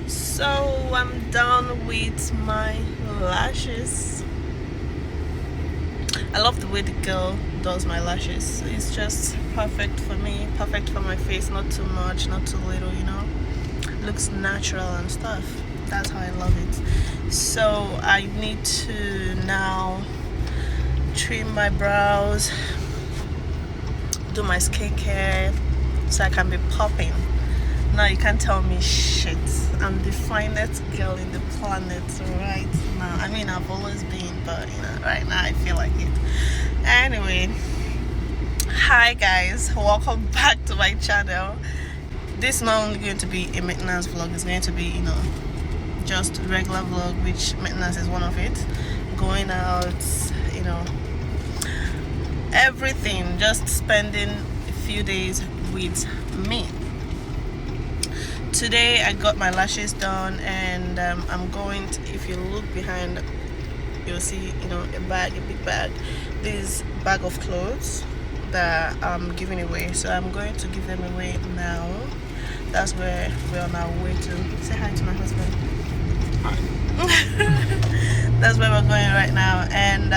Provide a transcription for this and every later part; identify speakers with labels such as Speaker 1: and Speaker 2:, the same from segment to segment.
Speaker 1: So I'm done with my lashes. I love the way the girl does my lashes. It's just perfect for me, perfect for my face, not too much, not too little, you know. Looks natural and stuff. That's how I love it. So I need to now trim my brows, do my skincare so I can be popping. Now you can't tell me shit. I'm the finest girl in the planet right now. I mean, I've always been, but you know, right now I feel like it. Anyway, hi guys, welcome back to my channel. This is not only going to be a maintenance vlog, it's going to be, you know, just regular vlog, which maintenance is one of it. Going out, you know, everything, just spending a few days with me. Today I got my lashes done, and I'm going to, if you look behind, you'll see, you know, a big bag. This bag of clothes that I'm giving away, so I'm going to give them away now. That's where we're on our way to. Say hi to my husband. Hi. That's where we're going right now, and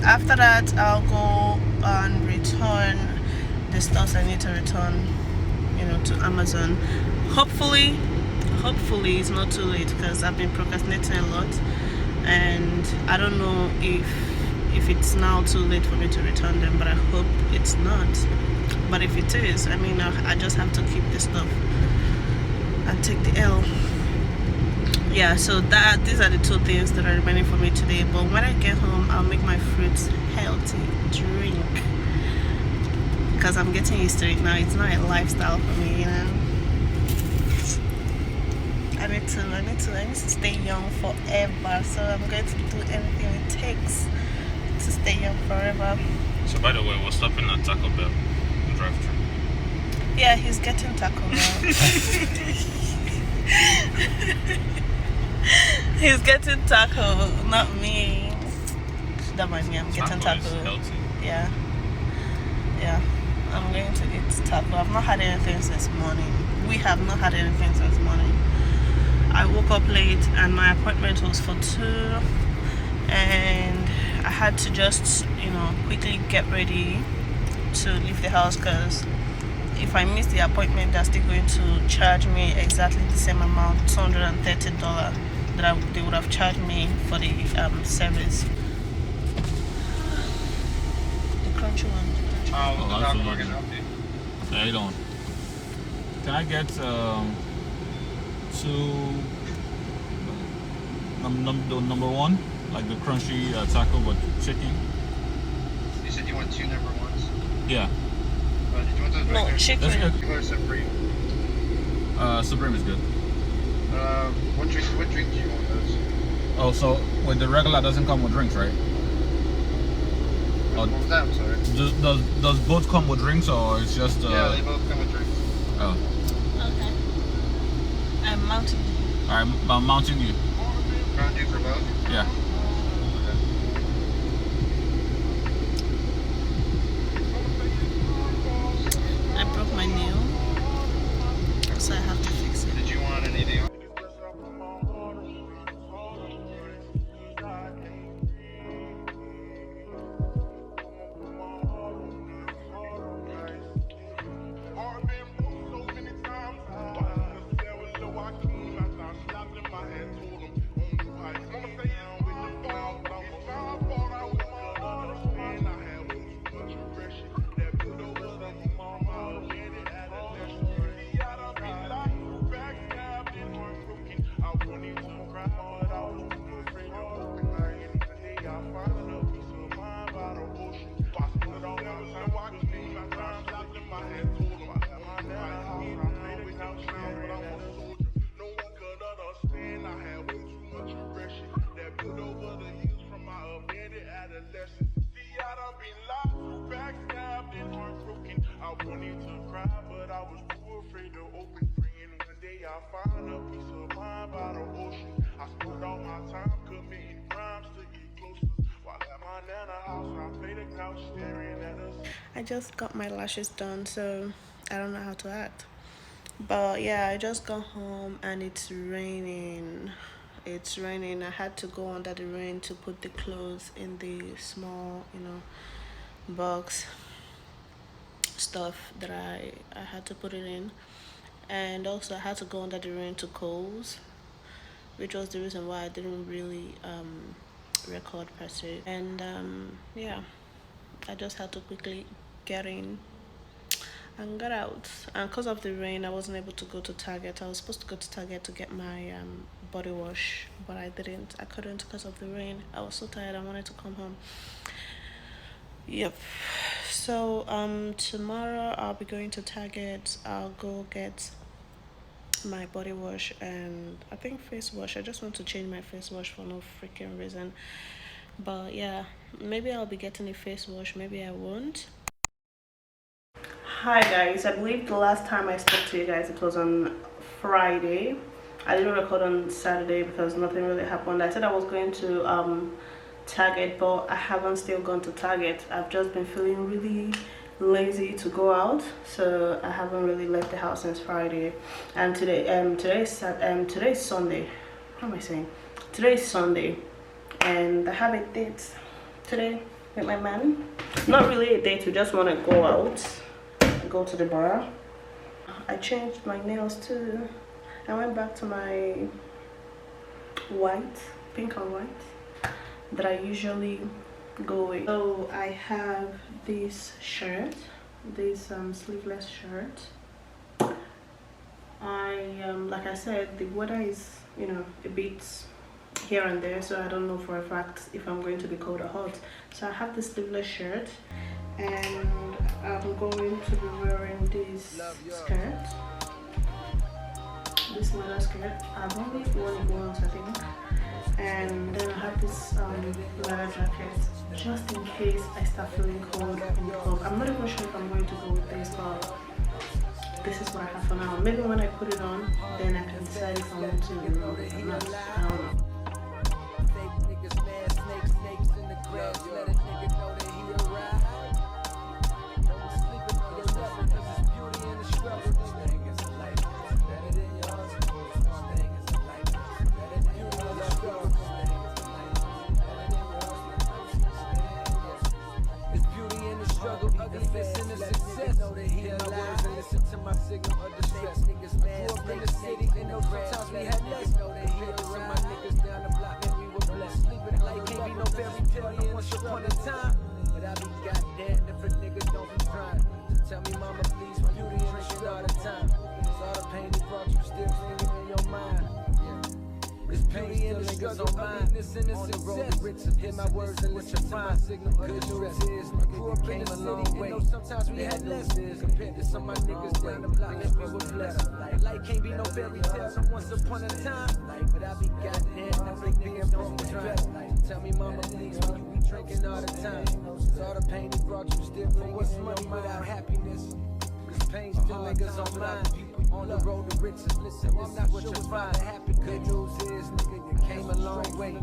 Speaker 1: after that I'll go and return the stuff I need to return, you know, to Amazon. Hopefully it's not too late, because I've been procrastinating a lot, and I don't know if it's now too late for me to return them, but I hope it's not. But if it is, I mean, I just have to keep this stuff and take the L. Yeah, so these are the two things that are remaining for me today. But when I get home, I'll make my fruits healthy drink, because I'm getting used to it now. It's not a lifestyle for me, you know. I need to stay young forever, so I'm going to do anything it takes to stay young forever.
Speaker 2: So by the way, we're stopping at Taco Bell drive-thru.
Speaker 1: Yeah, he's getting Taco Bell. He's getting taco, not me. Don't mind me, I'm getting taco.
Speaker 2: Is healthy.
Speaker 1: Yeah, I'm going to eat taco. I've not had anything since morning. We have not had anything since morning. I woke up late and my appointment was for 2, and I had to just, you know, quickly get ready to leave the house, because if I miss the appointment, they're still going to charge me exactly the same amount, $230 that they would have charged me for the service. The crunchy one.
Speaker 2: Oh, absolutely.
Speaker 3: How you doing? Can I get 2 number 1, like the crunchy taco but chicken?
Speaker 4: You said you want 2 number 1s?
Speaker 3: Yeah.
Speaker 4: Did you want those
Speaker 1: No,
Speaker 4: regular?
Speaker 1: chicken.
Speaker 4: Regular Supreme.
Speaker 3: Supreme is good.
Speaker 4: What drink do you want those?
Speaker 3: Oh, so with the regular doesn't come with drinks, right?
Speaker 4: What was that? I'm sorry.
Speaker 3: Does both come with drinks, or it's just?
Speaker 4: Yeah, they both come with drinks.
Speaker 3: Oh.
Speaker 1: Okay. I'm mounting you.
Speaker 3: All right, I'm mounting you.
Speaker 4: Round you for both?
Speaker 3: Yeah.
Speaker 1: I broke my nail, so I have to fix it.
Speaker 4: Did you want anything else?
Speaker 5: I wanted to cry, but I was too afraid to open. Praying one day I'll find a peace of mind by the ocean. I spent all my time committing crimes to get closer. While at my nana house, I play the couch staring at us.
Speaker 1: I just got my lashes done, so I don't know how to act. But yeah, I just got home and it's raining. It's raining. I had to go under the rain to put the clothes in the small, box stuff that I had to put it in. And also I had to go under the rain to Coles, which was the reason why I didn't really record per se. And yeah, I just had to quickly get in and got out. And because of the rain, I wasn't able to go to Target. I was supposed to go to Target to get my body wash, but I didn't. I couldn't because of the rain. I was so tired. I wanted to come home. Yep. So tomorrow I'll be going to Target. I'll go get my body wash and I think face wash. I just want to change my face wash for no freaking reason. But yeah, maybe I'll be getting a face wash, maybe I won't. Hi guys, I believe the last time I spoke to you guys it was on Friday. I didn't record on Saturday because nothing really happened. I said I was going to Target, but I haven't still gone to Target. I've just been feeling really lazy to go out, so I haven't really left the house since Friday. And today's Sunday. What am I saying? Today's Sunday, and I have a date today with my man. Not really a date, we just want to go out, go to the bar. I changed my nails too. I went back to my pink and white that I usually go with. So I have this shirt, this sleeveless shirt. Like I said, the weather is a bit here and there, so I don't know for a fact if I'm going to be cold or hot. So I have this sleeveless shirt and I'm going to be wearing this skirt, this leather skirt. I've only worn it once I think. And then I have this leather jacket just in case I start feeling cold in the club. I'm not even sure if I'm going to go with this, but this is what I have for now. Maybe when I put it on, then I can decide if I want to remove it or not. I don't know.
Speaker 6: Hear my words and listen to my signal. Good news is, grew up in the city, and know sometimes we had less. Compared to some of my niggas down the block, and we were blessed. Life can't be no fairy tale, so once upon a time. But I be goddamn, I think being broke was better. Tell me, mama, please, when you be drinking all the time. Cause all the pain he brought you still bring what's money without happiness. Cause pain still lingers on mine. On the road to riches, listen, I'm not what you find. Good news is, nigga, you came a long way.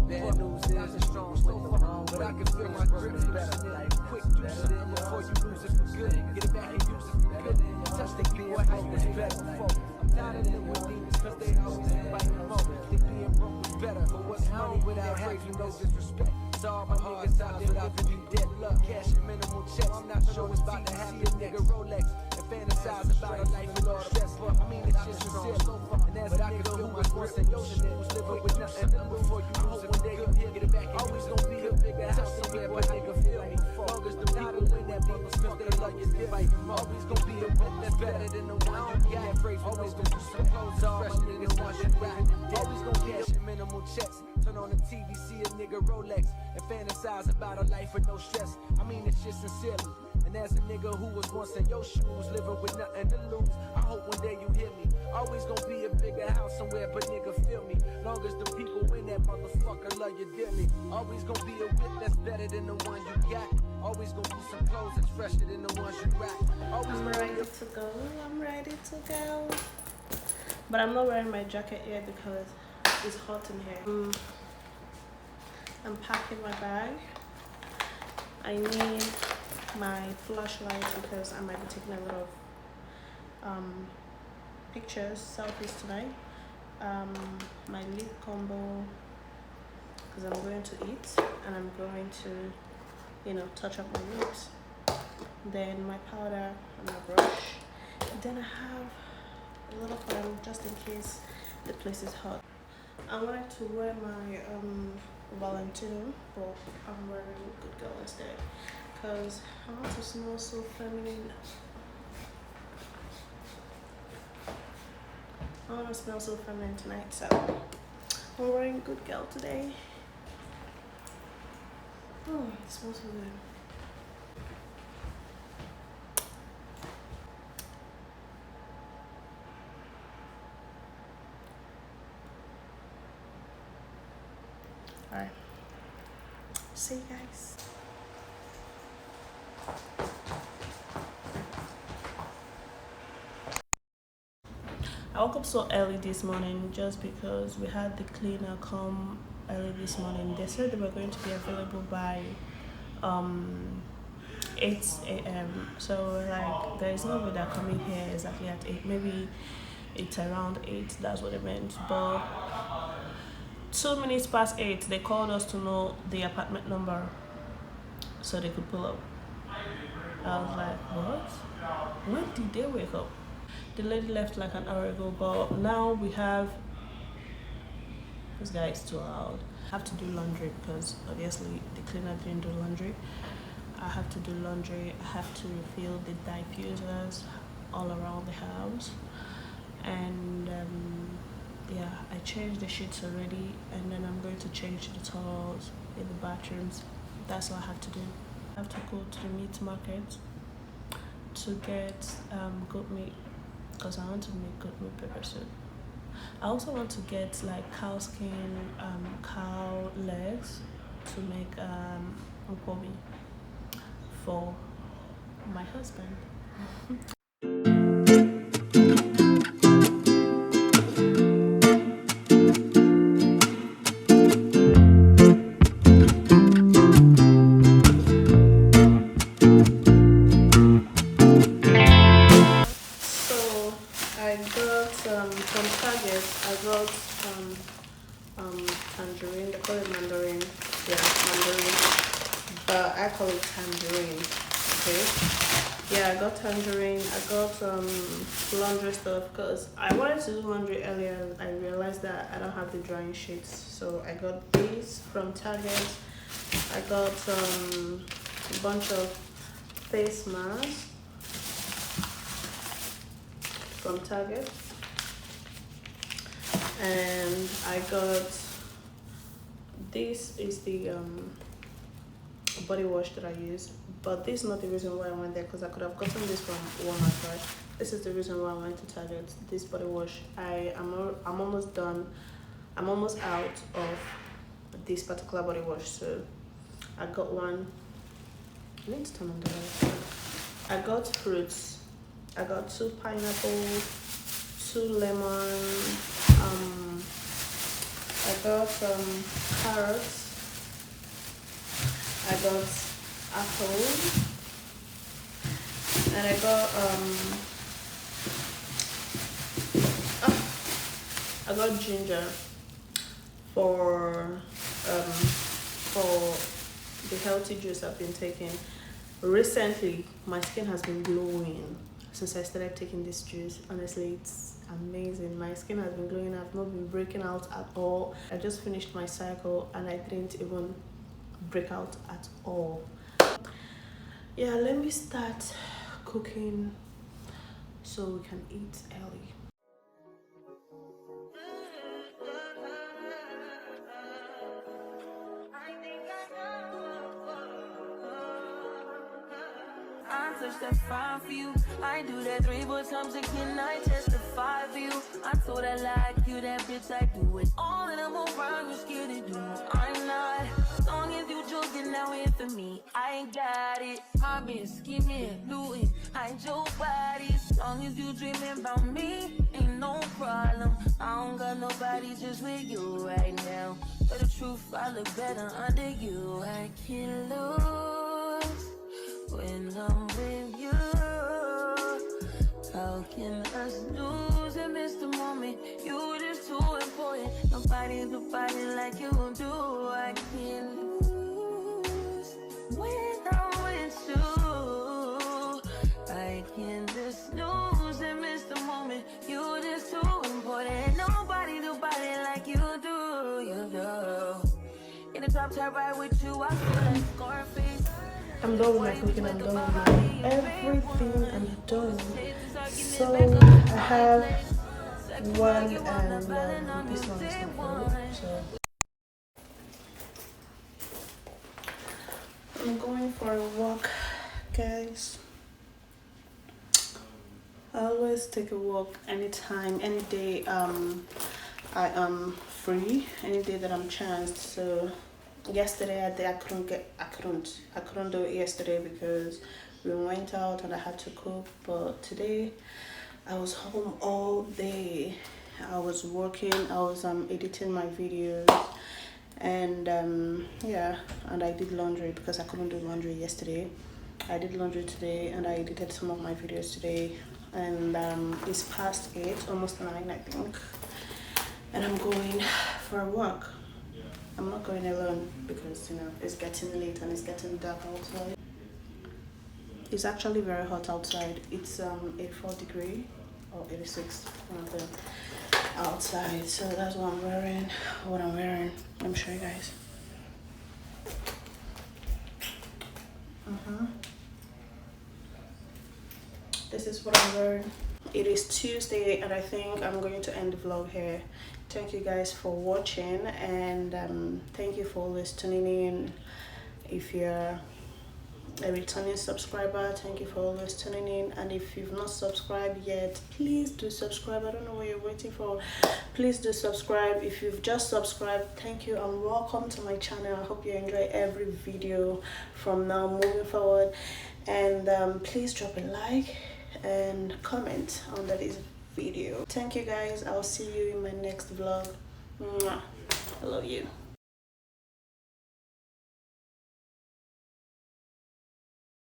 Speaker 6: Bad news is, a strong way the wrong way. But I can feel my grip is better. Like, quick, do something before you lose it for good. Get it back and use it for good. Touch the beat, I hope it's better before. I'm tired of living with demons, cause they always invite me more. Think being broke was better. But what's money without having no disrespect? To all my niggas out there living in dead luck. Cash and minimal checks. I'm not sure what's about to happen. Nigga Rolex. Fantasize about a life with all the best, but I mean it's just sincere. And as a nigga who was once in your shoes, living with nothing before you lose it, one day you'll get it back. Always gonna be a bigger house somewhere, but nigga feel me. Long as the people win that beat, cause they love you, they fight. Always gonna be a win that's better than the one you got. Always gonna do some clothes, all my niggas want you right. Always gonna cash your minimal checks. Turn on the TV, see a nigga Rolex, and fantasize about a life with no stress. I mean it's just sincerely. And as a nigga who was once in your shoes, living with nothing to lose, I hope one day you hear me. Always gonna be a bigger house somewhere, but nigga feel me. Long as the people in that motherfucker love you dearly. Always gonna be a whip that's better than the one you got. Always gonna be some clothes that's fresher than the ones you rock. Always
Speaker 1: I'm ready to go. I'm ready to go. But I'm not wearing my jacket yet because it's hot in here. I'm packing my bag. I need my flashlight because I might be taking a lot of pictures, selfies tonight. My lip combo because I'm going to eat and I'm going to, you know, touch up my lips. Then my powder and my brush. Then I have a lot of them just in case the place is hot. I wanted to wear my Valentino, but I'm wearing Good Girl instead because I want to smell so feminine. I want to smell so feminine tonight, so I'm wearing Good Girl today. Oh, it smells so good. Alright. See you guys. I woke up so early this morning just because we had the cleaner come early this morning. They said they were going to be available by 8 a.m. So like there is no way they're coming here exactly at 8. Maybe it's around 8, that's what it meant. But 2 minutes past 8 they called us to know the apartment number so they could pull up. I was like, what? When did they wake up? The lady left like an hour ago, but now we have, this guy is too loud. I have to do laundry because obviously the cleaner didn't do laundry. I have to do laundry. I have to refill the diffusers all around the house. And yeah, I changed the sheets already, and then I'm going to change the towels in the bathrooms. That's all I have to do. I have to go to the meat market to get goat meat because I want to make goat meat pepper soup. I also want to get like cow skin, cow legs to make nkwobi for my husband. From Target, I got tangerine. They call it mandarin. Yeah, mandarin. But I call it tangerine. Okay. Yeah, I got tangerine. I got laundry stuff because I wanted to do laundry earlier. I realized that I don't have the drying sheets, so I got these from Target. I got a bunch of face masks from Target. And I got, this is the body wash that I use, but this is not the reason why I went there because I could have gotten this from Walmart, right? This is the reason why I went to Target. This body wash, I'm almost done. I'm almost out of this particular body wash, so I got one. I need to turn on the light. I got fruits. I got 2 pineapples, 2 lemons. I got carrots. I got apples, and I got ginger for the healthy juice I've been taking. Recently, my skin has been glowing since I started taking this juice. Honestly, it's amazing. My skin has been glowing. I've not been breaking out at all. I just finished my cycle and I didn't even break out at all. Yeah, let me start cooking so we can eat early.
Speaker 7: I touch that 5 for you. I do that 3 more times again. I testify for you. I told her like you, that bitch. I do it all, and I'm around. You scared to do. I'm not. As long as you took it, now in for me. I ain't got it. I've been scheming, looting, hide your body. As long as you dreaming about me, ain't no problem. I don't got nobody just with you right now. But the truth, I look better under you. I can't lose when I'm with you. How can us lose and miss the moment? You just too important. Nobody do body like you do. I can't lose when I'm with you. I can't just lose and miss the moment. You just too important. Nobody do body like you do. You do. In the top tier ride with you, I feel like Scarface.
Speaker 1: I'm done with my cooking, I'm done with my everything, I'm done. So I have one and this one is not full, so I'm going for a walk, guys. I always take a walk anytime, any day I am free, any day that I'm chanced. So yesterday I couldn't do it yesterday because we went out and I had to cook. But today I was home all day. I was working, I was editing my videos, and yeah, and I did laundry because I couldn't do laundry yesterday. I did laundry today and I edited some of my videos today, and it's past 8, almost 9 I think, and I'm going for a walk. I'm not going alone because, you know, it's getting late and it's getting dark outside. It's actually very hot outside. It's 84 degrees or 86, one of them, outside. So that's what I'm wearing. Let me show you guys. This is what I'm wearing. It is Tuesday and I think I'm going to end the vlog here. Thank you guys for watching, and thank you for always tuning in. If you're a returning subscriber, thank you for always tuning in, and if you've not subscribed yet, please do subscribe. I don't know what you're waiting for. Please do subscribe. If you've just subscribed, thank you and welcome to my channel. I hope you enjoy every video from now moving forward, and please drop a like and comment under this video. Thank you guys. I'll see you in my next vlog. Mwah. I love you.